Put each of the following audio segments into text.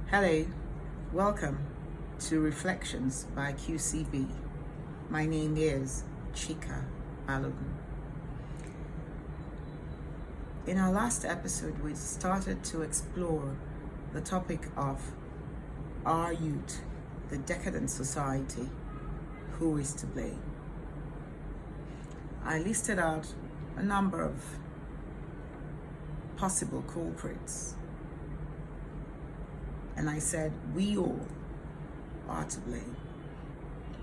Hello, welcome to Reflections by QCB. My name is Chika Balogun. In our last episode, we started to explore the topic of our youth, the decadent society, who is to blame. I listed out a number of possible culprits. And I said, we all are to blame.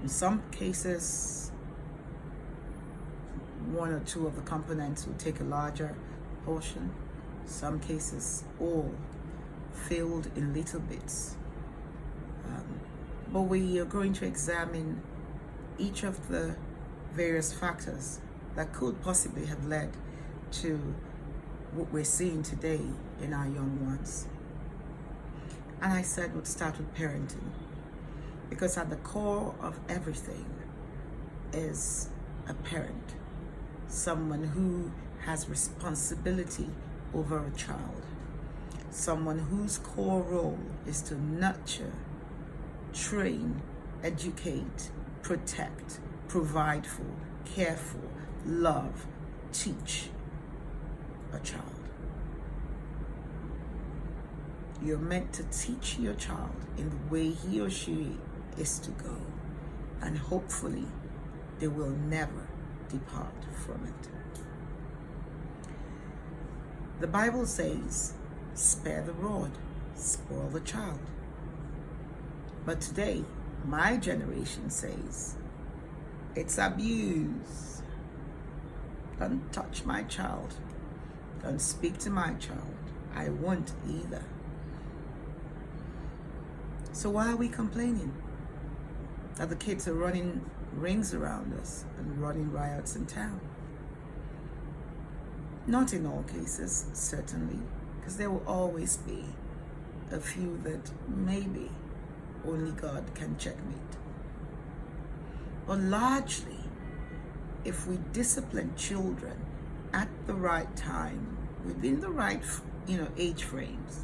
In some cases, one or two of the components will take a larger portion. Some cases, all filled in little bits. But we are going to examine each of the various factors that could possibly have led to what we're seeing today in our young ones. And I said we'd start with parenting, because at the core of everything is a parent, someone who has responsibility over a child, someone whose core role is to nurture, train, educate, protect, provide for, care for, love, teach a child. You're meant to teach your child in the way he or she is to go, and hopefully they will never depart from it. The Bible says, spare the rod, spoil the child. But today, my generation says, it's abuse. Don't touch my child. Don't speak to my child. I won't either. So why are we complaining that the kids are running rings around us and running riots in town? Not in all cases, certainly, because there will always be a few that maybe only God can checkmate. But largely, if we discipline children at the right time, within the right, age frames,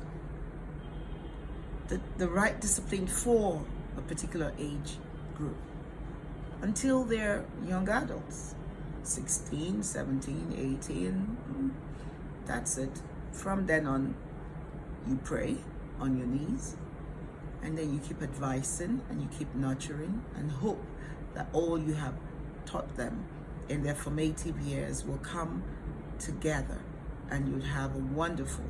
the right discipline for a particular age group, until they're young adults, 16, 17, 18, that's it. From then on, you pray on your knees, and then you keep advising and you keep nurturing and hope that all you have taught them in their formative years will come together, and you'll have a wonderful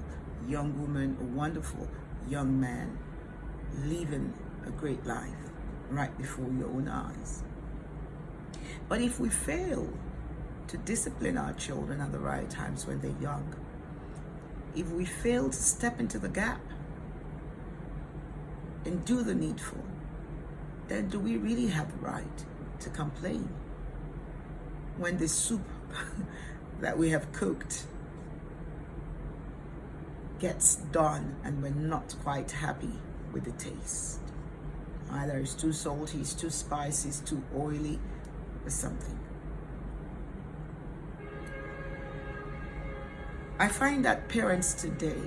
young woman, a wonderful young man living a great life right before your own eyes. But if we fail to discipline our children at the right times when they're young, if we fail to step into the gap and do the needful, then do we really have the right to complain when the soup that we have cooked gets done and we're not quite happy with the taste? Either it's too salty, it's too spicy, it's too oily, or something. I find that parents today,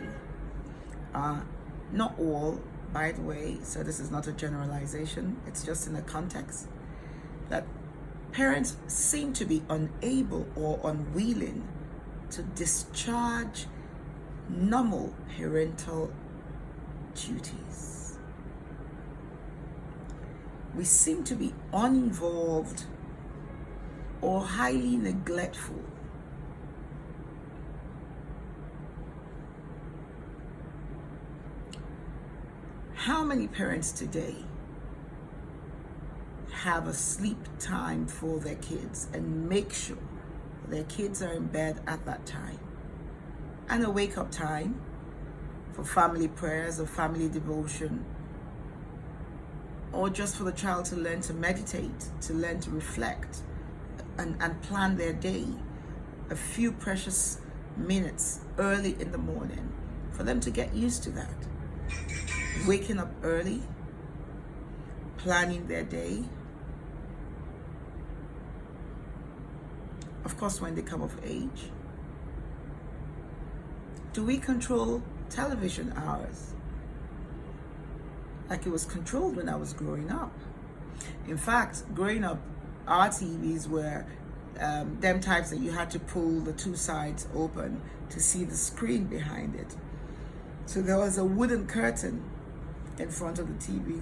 not all, by the way, so this is not a generalization, it's just in a context, that parents seem to be unable or unwilling to discharge normal parental duties. We seem to be uninvolved or highly neglectful. How many parents today have a sleep time for their kids and make sure their kids are in bed at that time, and a wake-up time for family prayers or family devotion, or just for the child to learn to meditate, to learn to reflect and plan their day, a few precious minutes early in the morning for them to get used to that. Waking up early, planning their day. Of course, when they come of age. Do we control television hours? like it was controlled when I was growing up. In fact, growing up, our TVs were them types that you had to pull the two sides open to see the screen behind it. So there was a wooden curtain in front of the TV.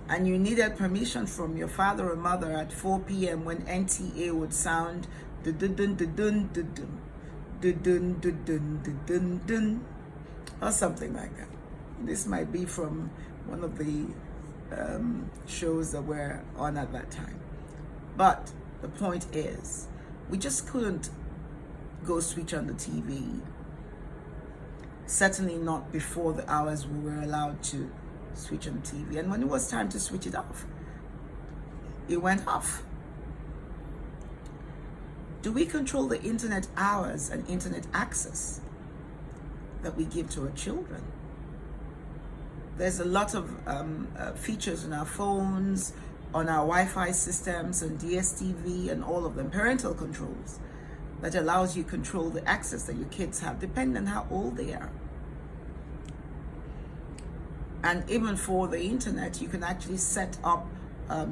And you needed permission from your father or mother at 4 p.m. when NTA would sound or something like that. This might be from one of the shows that were on at that time. But the point is, we just couldn't go switch on the TV. Certainly not before the hours we were allowed to switch on the TV. And when it was time to switch it off, it went off. Do we control the internet hours and internet access that we give to our children? There's a lot of features on our phones, on our Wi-Fi systems and DSTV and all of them, parental controls, that allows you to control the access that your kids have, depending on how old they are. And even for the internet, you can actually set up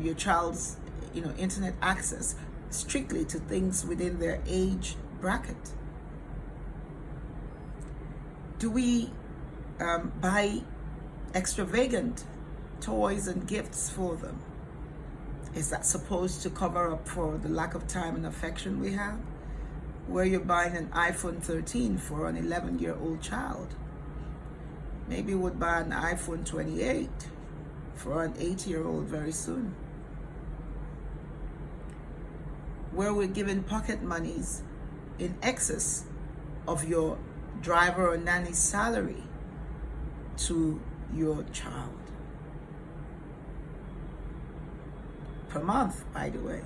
your child's, internet access strictly to things within their age bracket. Do we buy extravagant toys and gifts for them? Is that supposed to cover up for the lack of time and affection we have? Where you're buying an iPhone 13 for an 11-year-old child. Maybe you would buy an iPhone 28 for an 8-year-old very soon. Where we're giving pocket monies in excess of your driver or nanny's salary to your child. Per month, by the way.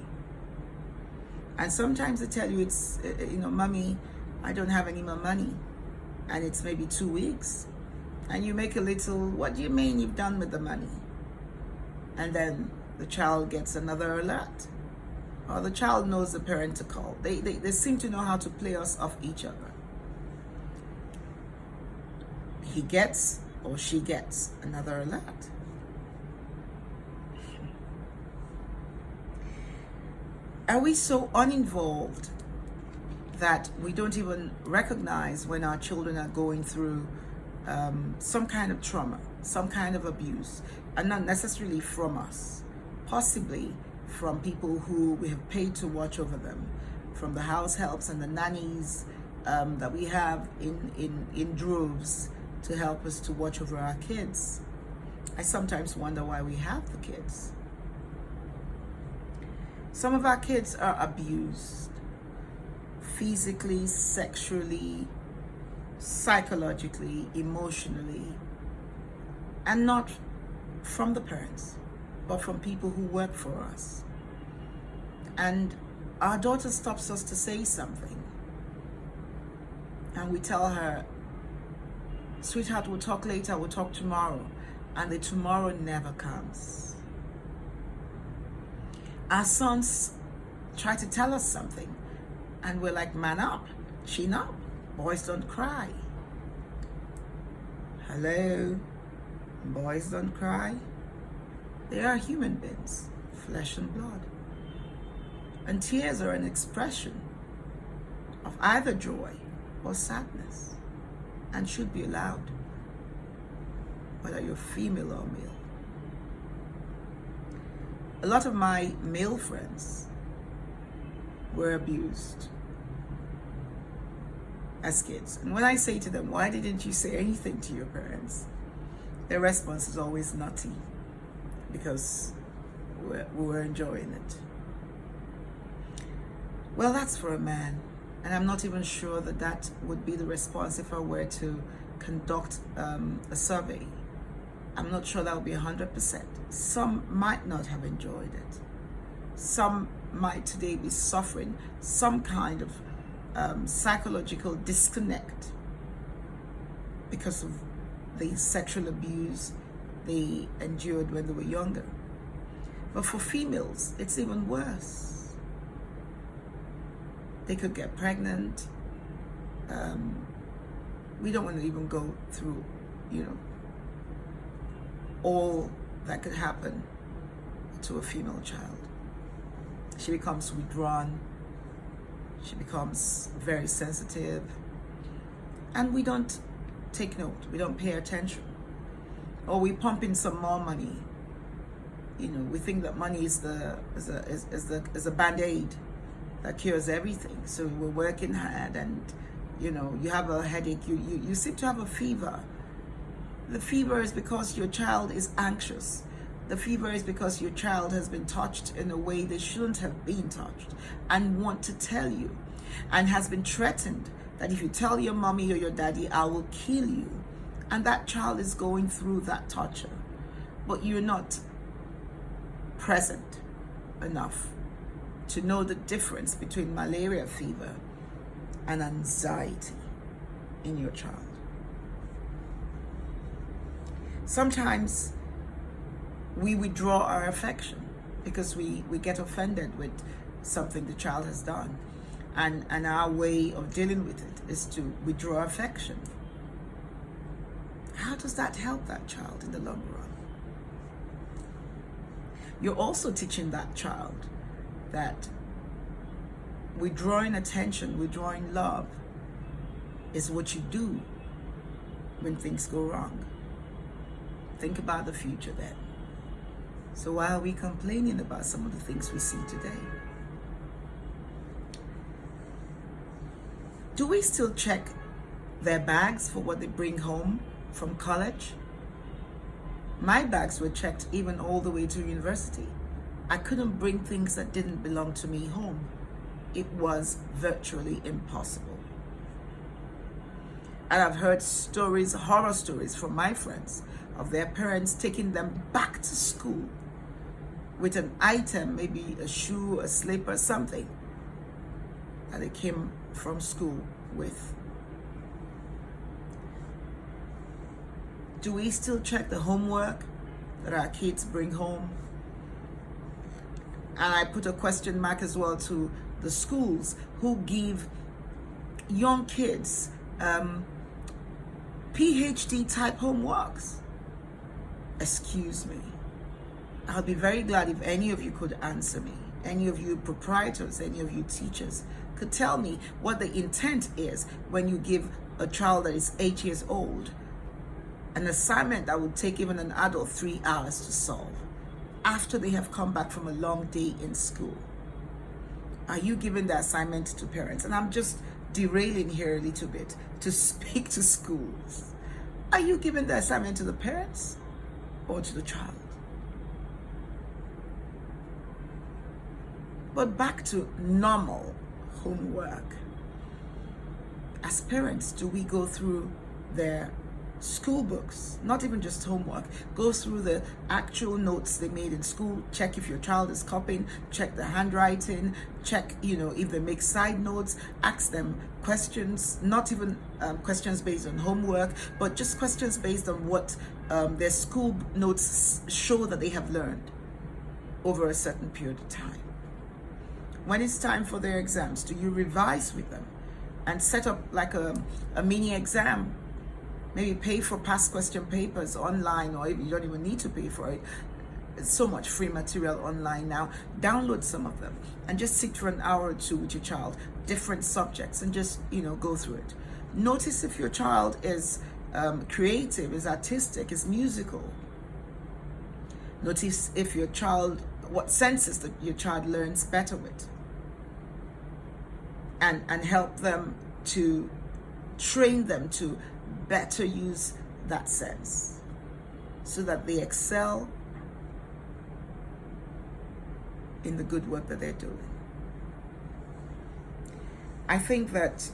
And sometimes they tell you it's, mommy, I don't have any more money. And it's maybe 2 weeks. And you make a little, what do you mean you've done with the money? And then the child gets another alert. Or the child knows the parent to call. They seem to know how to play us off each other. He gets or she gets another alert. Are we so uninvolved that we don't even recognize when our children are going through some kind of trauma, some kind of abuse, and not necessarily from us, possibly from people who we have paid to watch over them, from the house helps and the nannies that we have in droves to help us to watch over our kids. I sometimes wonder why we have the kids. Some of our kids are abused physically, sexually, psychologically, emotionally, and not from the parents, but from people who work for us. And our daughter stops us to say something, and we tell her, sweetheart, we'll talk later, we'll talk tomorrow, and the tomorrow never comes. Our sons try to tell us something, and we're like, man up, chin up, boys don't cry. Hello, boys don't cry. They are human beings, flesh and blood. And tears are an expression of either joy or sadness, and should be allowed, whether you're female or male. A lot of my male friends were abused as kids. And when I say to them, why didn't you say anything to your parents? Their response is always nutty, because we were enjoying it. Well, that's for a man. And I'm not even sure that that would be the response if I were to conduct a survey. I'm not sure that would be 100%. Some might not have enjoyed it. Some might today be suffering some kind of psychological disconnect because of the sexual abuse they endured when they were younger. But for females, it's even worse. They could get pregnant. We don't want to even go through, all that could happen to a female child. She becomes withdrawn. She becomes very sensitive. And we don't take note. We don't pay attention. Or we pump in some more money. You know, we think that money is a band-aid that cures everything. So we're working hard, and you know, you have a headache, you seem to have a fever. The fever is because your child is anxious. The fever is because your child has been touched in a way they shouldn't have been touched and want to tell you, and has been threatened that if you tell your mommy or your daddy, I will kill you. And that child is going through that torture, but you're not present enough to know the difference between malaria fever and anxiety in your child. Sometimes we withdraw our affection because we get offended with something the child has done. And our way of dealing with it is to withdraw affection. How does that help that child in the long run? You're also teaching that child that withdrawing attention, withdrawing love is what you do when things go wrong. Think about the future then. So why are we complaining about some of the things we see today? Do we still check their bags for what they bring home from college? My bags were checked even all the way to university. I couldn't bring things that didn't belong to me home. It was virtually impossible. And I've heard stories, horror stories from my friends of their parents taking them back to school with an item, maybe a shoe, a slipper, something that they came from school with. Do we still check the homework that our kids bring home? And I put a question mark as well to the schools who give young kids PhD type homeworks. Excuse me. I'll be very glad if any of you could answer me. Any of you proprietors, any of you teachers could tell me what the intent is when you give a child that is 8 years old an assignment that would take even an adult 3 hours to solve after they have come back from a long day in school. Are you giving the assignment to parents? And I'm just derailing here a little bit to speak to schools. Are you giving the assignment to the parents or to the child? But back to normal homework. As parents, do we go through their school books, not even just homework, go through the actual notes they made in school, check if your child is copying, check the handwriting, check, if they make side notes, ask them questions, not even questions based on homework, but just questions based on what their school notes show that they have learned over a certain period of time. When it's time for their exams, do you revise with them and set up like a mini exam? Maybe pay for past question papers online, or you don't even need to pay for it. It's so much free material online now. Download some of them and just sit for an hour or two with your child, different subjects, and just, go through it. Notice if your child is creative, is artistic, is musical. Notice if your child, what senses that your child learns better with. And help them to train them to better use that sense so that they excel in the good work that they're doing. I think that